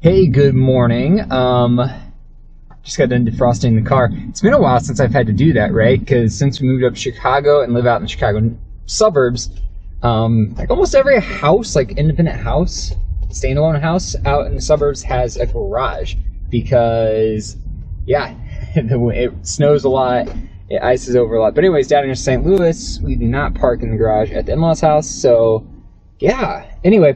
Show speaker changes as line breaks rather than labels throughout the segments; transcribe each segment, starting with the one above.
Hey, good morning. Just got done defrosting the car. It's been a while since I've had to do that, right? Because since we moved up to Chicago and live out in the Chicago suburbs, like almost every house, like independent house, standalone house out in the suburbs has a garage because, yeah, it snows a lot, it ices over a lot. But anyways, down in St. Louis, we do not park in the garage at the in-laws house. So, yeah. Anyway,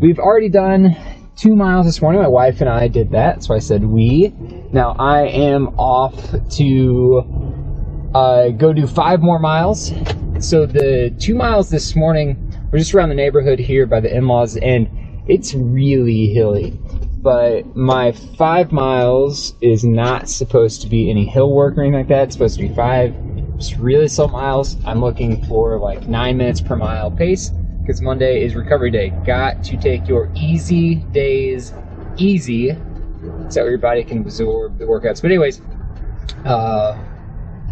we've already done 2 miles this morning. My wife and I did that, so I said we. Now I am off to go do 5 more miles. So the 2 miles this morning, we're just around the neighborhood here by the in-laws, and it's really hilly. But my 5 miles is not supposed to be any hill work or anything like that. It's supposed to be 5 just really slow miles. I'm looking for like 9 minutes per mile pace, because Monday is recovery day. Got to take your easy days easy so your body can absorb the workouts. But anyways,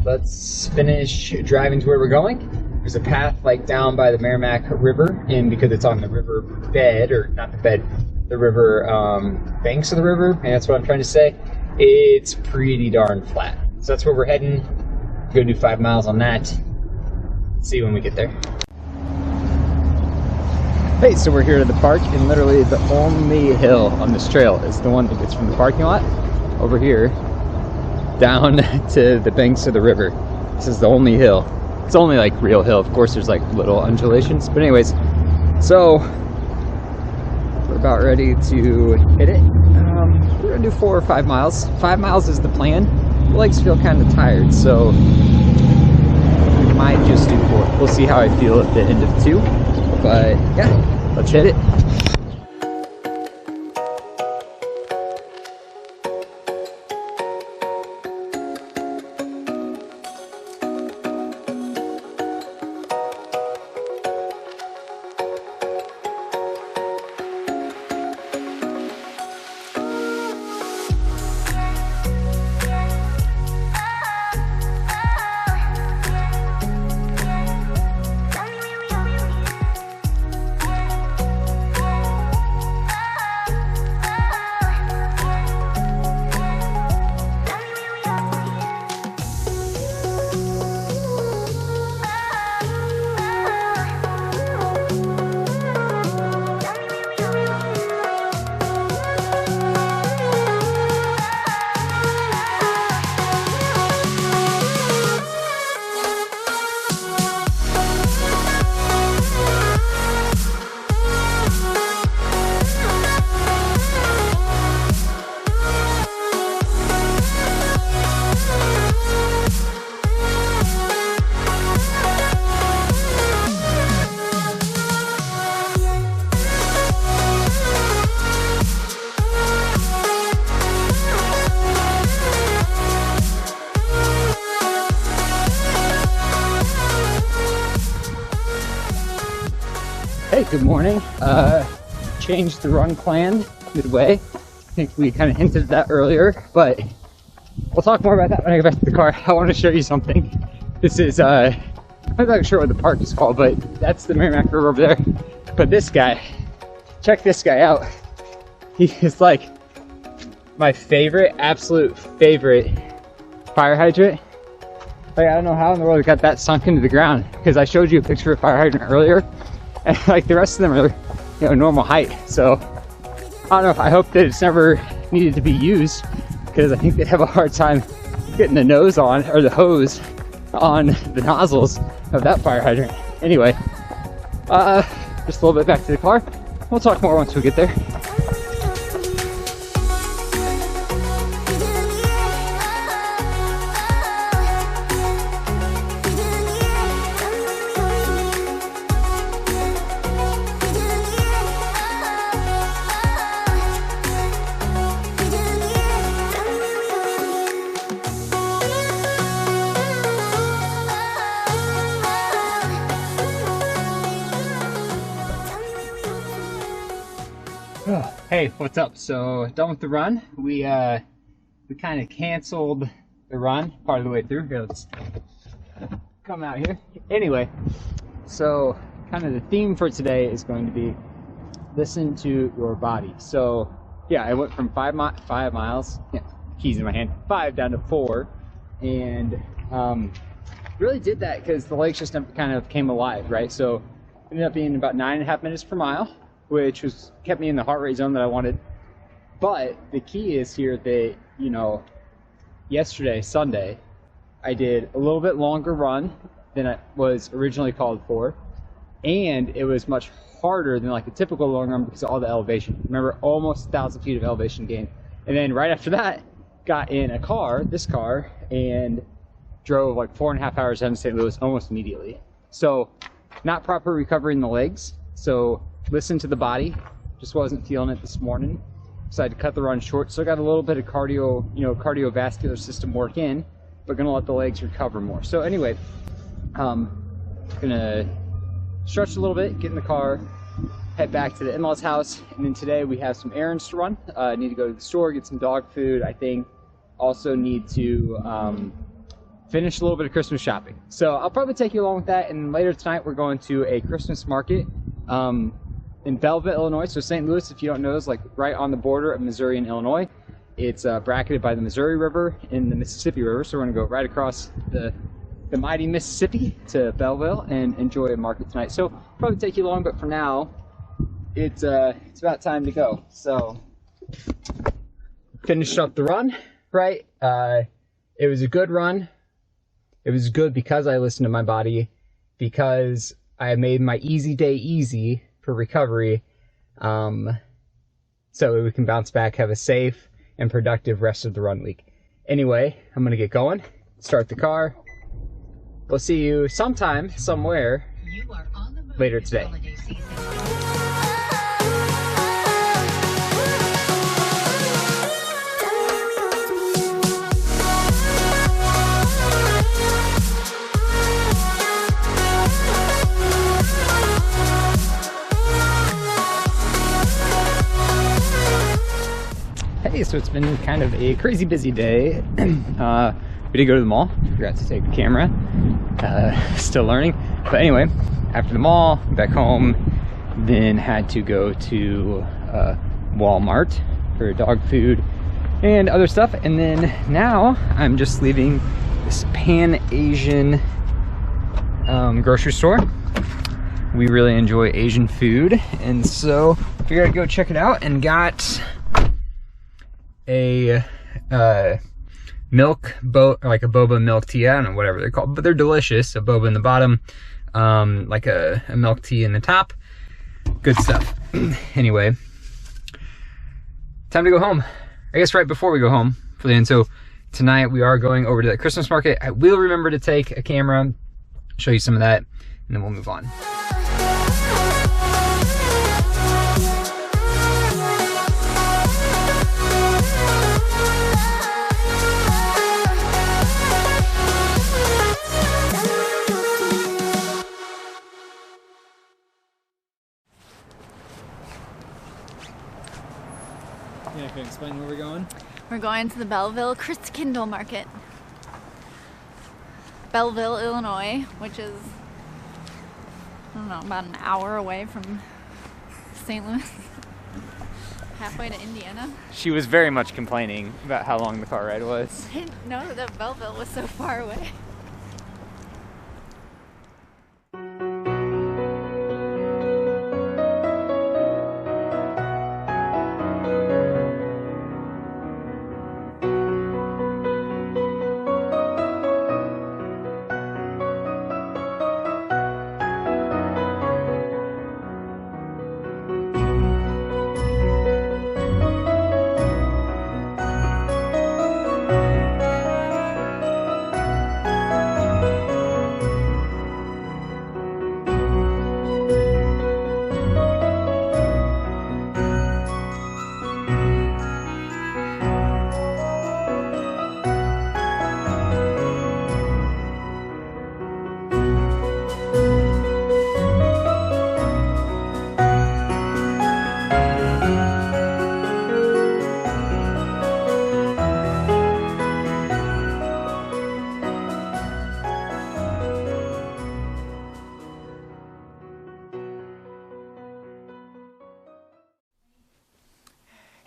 let's finish driving to where we're going. There's a path like down by the Merrimack River, and because it's on the river bed, or not the bed, the river banks of the river, and that's what I'm trying to say, it's pretty darn flat. So that's where we're heading. Go do 5 miles on that. See you when we get there. Hey, so we're here at the park, and literally the only hill on this trail is the one that gets from the parking lot over here down to the banks of the river. This is the only hill. It's only like real hill. Of course, there's like little undulations, but anyways, so we're about ready to hit it. We're gonna do 4 or 5 miles. 5 miles is the plan. The legs feel kind of tired, so we might just do 4. We'll see how I feel at the end of 2. But yeah, let's hit it. Hey, good morning. Changed the run plan midway. I think we kind of hinted at that earlier, but we'll talk more about that when I get back to the car. I want to show you something. This is, I'm not sure what the park is called, but that's the Merrimack River over there. But this guy, check this guy out. He is like my favorite, absolute favorite fire hydrant. Like, I don't know how in the world it got that sunk into the ground, because I showed you a picture of a fire hydrant earlier. And like the rest of them are, you know, normal height. So I don't know. I hope that it's never needed to be used, because I think they'd have a hard time getting the nose on, or the hose on the nozzles of that fire hydrant. Anyway, just a little bit back to the car. We'll talk more once we get there. Hey, what's up? So done with the run. We kind of canceled the run part of the way through. Here, let's come out here. Anyway, so kind of the theme for today is going to be listen to your body. So yeah, I went from 5 miles, yeah, keys in my hand, 5 down to 4, and really did that because the legs just kind of came alive, right? So ended up being about 9.5 minutes per mile, which kept me in the heart rate zone that I wanted. But the key is here that, you know, yesterday, Sunday, I did a little bit longer run than it was originally called for, and it was much harder than like a typical long run because of all the elevation. Remember, almost 1,000 feet of elevation gain. And then right after that, got in a car, this car, and drove like 4.5 hours down to St. Louis almost immediately. So not proper recovery in the legs. So listen to the body. Just wasn't feeling it this morning. Decided to cut the run short. So I got a little bit of cardio, you know, cardiovascular system work in, but gonna let the legs recover more. So anyway, gonna stretch a little bit, get in the car, head back to the in-laws house, and then today we have some errands to run. I need to go to the store, get some dog food. I think also need to finish a little bit of Christmas shopping. So I'll probably take you along with that, and later tonight we're going to a Christmas market in Belleville, Illinois. So St. Louis, if you don't know, is like right on the border of Missouri and Illinois. It's bracketed by the Missouri River and the Mississippi River, so we're gonna go right across the mighty Mississippi to Belleville and enjoy a market tonight. So probably take you along, but for now, it's about time to go. So finished up the run, right? It was a good run. It was good because I listened to my body, because I made my easy day easy for recovery, so we can bounce back, have a safe and productive rest of the run week. Anyway, I'm gonna get going, start the car. We'll see you sometime, somewhere, later today. Hey, so it's been kind of a crazy busy day. We did go to the mall, forgot to take the camera, still learning. But anyway, after the mall, back home, then had to go to Walmart for dog food and other stuff. And then now I'm just leaving this Pan-Asian grocery store. We really enjoy Asian food, and so figured I'd go check it out, and got a like a boba milk tea. I don't know, whatever they're called, but they're delicious. A boba in the bottom, like a milk tea in the top. Good stuff. Anyway, time to go home. I guess right before we go home. And so tonight we are going over to the Christmas market. I will remember to take a camera, show you some of that, and then we'll move on. Yeah, can you explain where we're going?
We're going to the Belleville Christkindl Market. Belleville, Illinois, which is, I don't know, about an hour away from St. Louis. Halfway to Indiana.
She was very much complaining about how long the car ride was.
I didn't know that Belleville was so far away.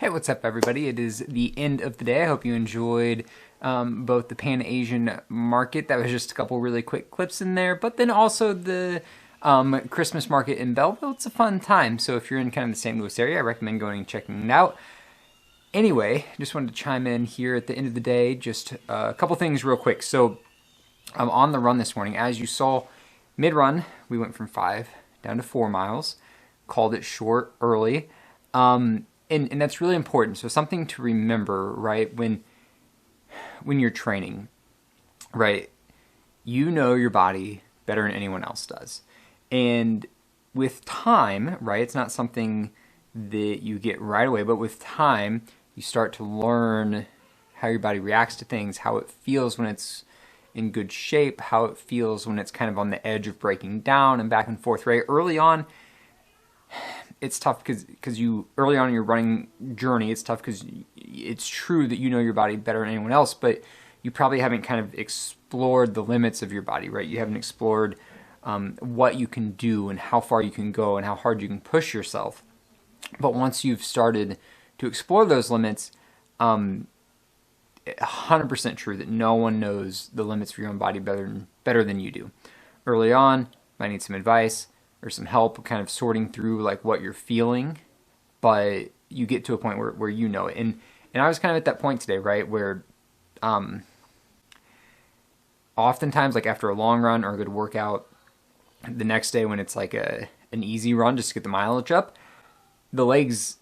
Hey, what's up, everybody? It is the end of the day. I hope you enjoyed both the Pan-Asian market. That was just a couple really quick clips in there, but then also the Christmas market in Belleville. It's a fun time. So if you're in kind of the St. Louis area, I recommend going and checking it out. Anyway, just wanted to chime in here at the end of the day. Just a couple things real quick. So I'm on the run this morning. As you saw, mid-run, we went from 5 down to 4 miles. Called it short early. And that's really important. So something to remember, right, when you're training, right, you know your body better than anyone else does. And with time, right, it's not something that you get right away, but with time, you start to learn how your body reacts to things, how it feels when it's in good shape, how it feels when it's kind of on the edge of breaking down and back and forth, right? Early on, it's tough because you, early on in your running journey, it's tough because it's true that you know your body better than anyone else, but you probably haven't kind of explored the limits of your body, right? You haven't explored what you can do and how far you can go and how hard you can push yourself. But once you've started to explore those limits, 100% true that no one knows the limits for your own body better than you do. Early on, might need some advice or some help kind of sorting through like what you're feeling, but you get to a point where you know it. And I was kind of at that point today, right, where oftentimes like after a long run or a good workout, the next day when it's like an easy run just to get the mileage up, the legs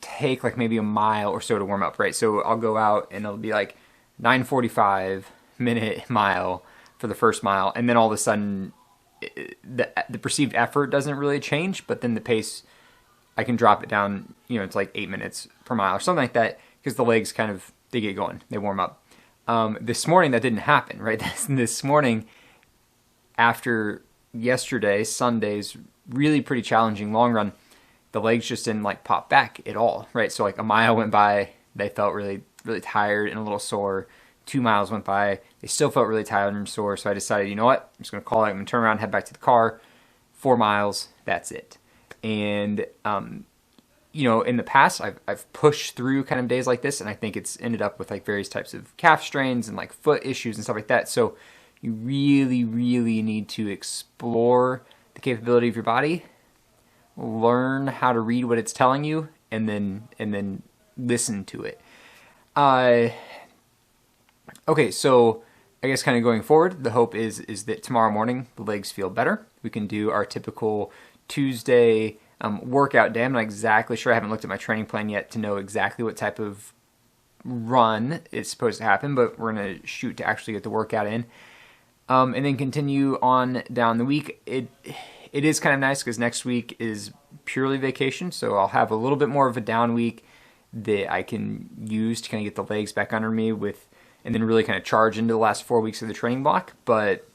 take like maybe a mile or so to warm up, right? So I'll go out and it'll be like 9:45 minute mile for the first mile, and then all of a sudden the perceived effort doesn't really change, but then the pace, I can drop it down, you know, it's like 8 minutes per mile or something like that, because the legs kind of, they get going, they warm up. This morning that didn't happen, right? This morning, after yesterday, Sunday's really pretty challenging long run, the legs just didn't like pop back at all, right? So like a mile went by, they felt really, really tired and a little sore. 2 miles went by, they still felt really tired and sore, so I decided, you know what, I'm just going to call it, I'm going to turn around, head back to the car. 4 miles, that's it. And, you know, in the past, I've pushed through kind of days like this, and I think it's ended up with like various types of calf strains and like foot issues and stuff like that. So you really, really need to explore the capability of your body, learn how to read what it's telling you, and then listen to it. Okay, so I guess kind of going forward, the hope is that tomorrow morning the legs feel better. We can do our typical Tuesday workout day. I'm not exactly sure. I haven't looked at my training plan yet to know exactly what type of run is supposed to happen, but we're going to shoot to actually get the workout in. And then continue on down the week. It is kind of nice because next week is purely vacation, so I'll have a little bit more of a down week that I can use to kind of get the legs back under me with, and then really kind of charge into the last 4 weeks of the training block. But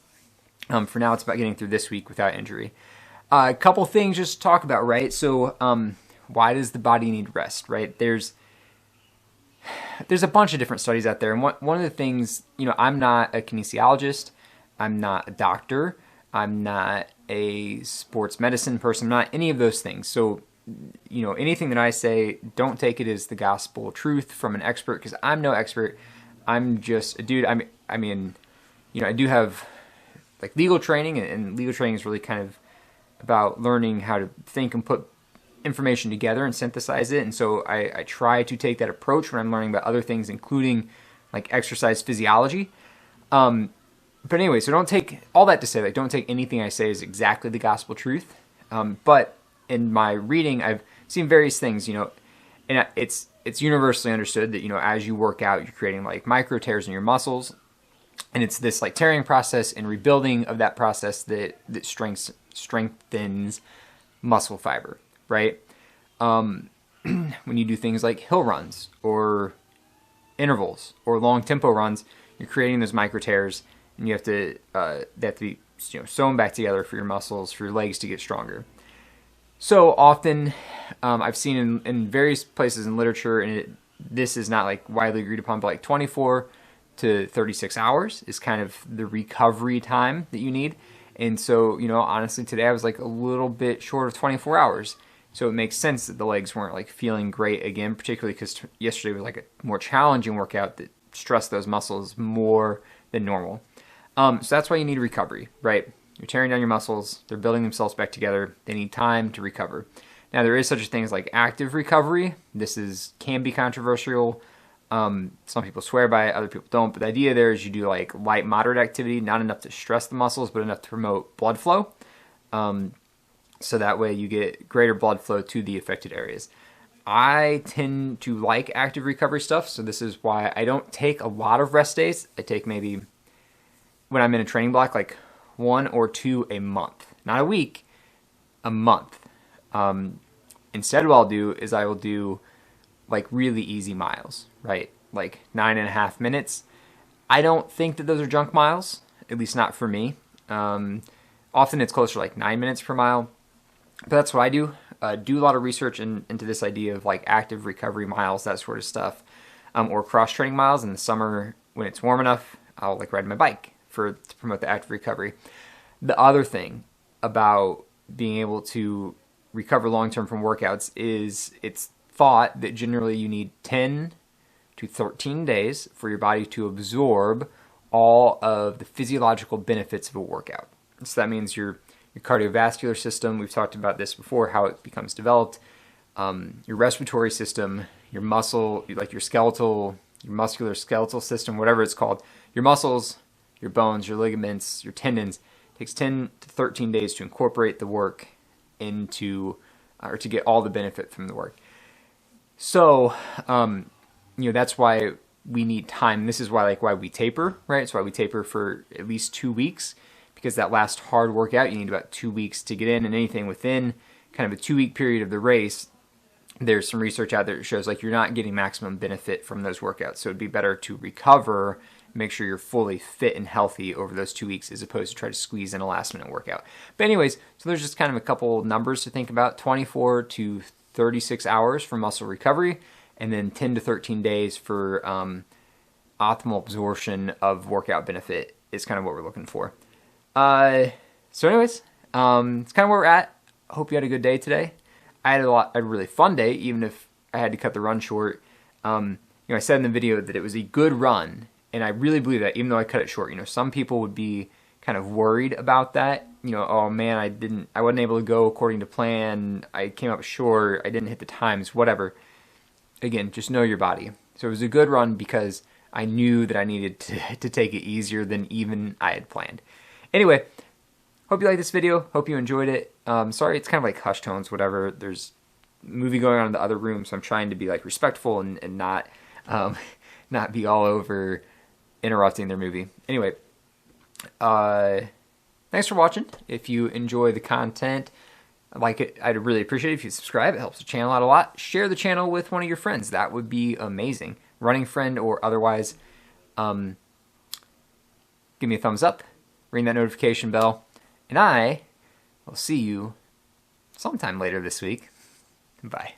for now, it's about getting through this week without injury. A couple things just to talk about, right? So why does the body need rest, right? There's a bunch of different studies out there. And one of the things, you know, I'm not a kinesiologist. I'm not a doctor. I'm not a sports medicine person. I'm not any of those things. So, you know, anything that I say, don't take it as the gospel truth from an expert, because I'm no expert. I'm just a dude. I mean, you know, I do have like legal training, and legal training is really kind of about learning how to think and put information together and synthesize it. And so I try to take that approach when I'm learning about other things, including like exercise physiology. But anyway, so don't take all that to say, like, don't take anything I say as exactly the gospel truth. But in my reading, I've seen various things, you know, and it's universally understood that, you know, as you work out, you're creating like micro tears in your muscles, and it's this like tearing process and rebuilding of that process that strengthens muscle fiber, right? When you do things like hill runs or intervals or long tempo runs, you're creating those micro tears, and you have to they have to be, you know, sewn back together for your muscles, for your legs to get stronger. So often, I've seen in various places in literature, and this is not like widely agreed upon, but like 24 to 36 hours is kind of the recovery time that you need. And so, you know, honestly, today I was like a little bit short of 24 hours.
So it makes sense that the legs weren't like feeling great again, particularly because yesterday was like a more challenging workout that stressed those muscles more than normal. So that's why you need recovery, right? You're tearing down your muscles. They're building themselves back together. They need time to recover. Now, there is such a thing as like active recovery. Can be controversial. Some people swear by it, other people don't. But the idea there is you do like light, moderate activity, not enough to stress the muscles, but enough to promote blood flow. So that way you get greater blood flow to the affected areas. I tend to like active recovery stuff, so this is why I don't take a lot of rest days. I take maybe, when I'm in a training block, like 1 or 2 a month. Not a week, a month. Instead, what I'll do is I will do like really easy miles, right? Like 9.5 minutes. I don't think that those are junk miles, at least not for me. Often it's closer to like 9 minutes per mile. But that's what I do. Do a lot of research into this idea of like active recovery miles, that sort of stuff, or cross-training miles. In the summer, when it's warm enough, I'll like ride my bike to promote the active recovery. The other thing about being able to recover long-term from workouts is it's thought that generally you need 10 to 13 days for your body to absorb all of the physiological benefits of a workout. So that means your cardiovascular system, we've talked about this before, how it becomes developed, your respiratory system, your muscle, like your muscular skeletal system, whatever it's called, your muscles, your bones, your ligaments, your tendons. It takes 10 to 13 days to incorporate the work into, or to get all the benefit from the work. So, that's why we need time. This is why we taper, right? It's why we taper for at least 2 weeks, because that last hard workout, you need about 2 weeks to get in, and anything within kind of a 2-week period of the race, there's some research out there that shows like you're not getting maximum benefit from those workouts. So it'd be better to recover, make sure you're fully fit and healthy over those 2 weeks as opposed to try to squeeze in a last minute workout. But anyways, so there's just kind of a couple numbers to think about: 24 to 36 hours for muscle recovery, and then 10 to 13 days for optimal absorption of workout benefit is kind of what we're looking for. So anyways, it's kind of where we're at. Hope you had a good day today. I had a really fun day, even if I had to cut the run short. I said in the video that it was a good run, and I really believe that, even though I cut it short. Some people would be kind of worried about that. Oh man, I wasn't able to go according to plan. I came up short. I didn't hit the times, whatever. Again, just know your body. So it was a good run because I knew that I needed to take it easier than even I had planned. Anyway, hope you liked this video. Hope you enjoyed it. Sorry, it's kind of like hush tones, whatever. There's a movie going on in the other room, so I'm trying to be like respectful and not not be all over interrupting their movie. Anyway, thanks for watching. If you enjoy the content, I'd really appreciate it if you subscribe. It helps the channel out a lot. Share the channel with one of your friends. That would be amazing. Running friend or otherwise. Give me a thumbs up. Ring that notification bell. And I will see you sometime later this week. Bye.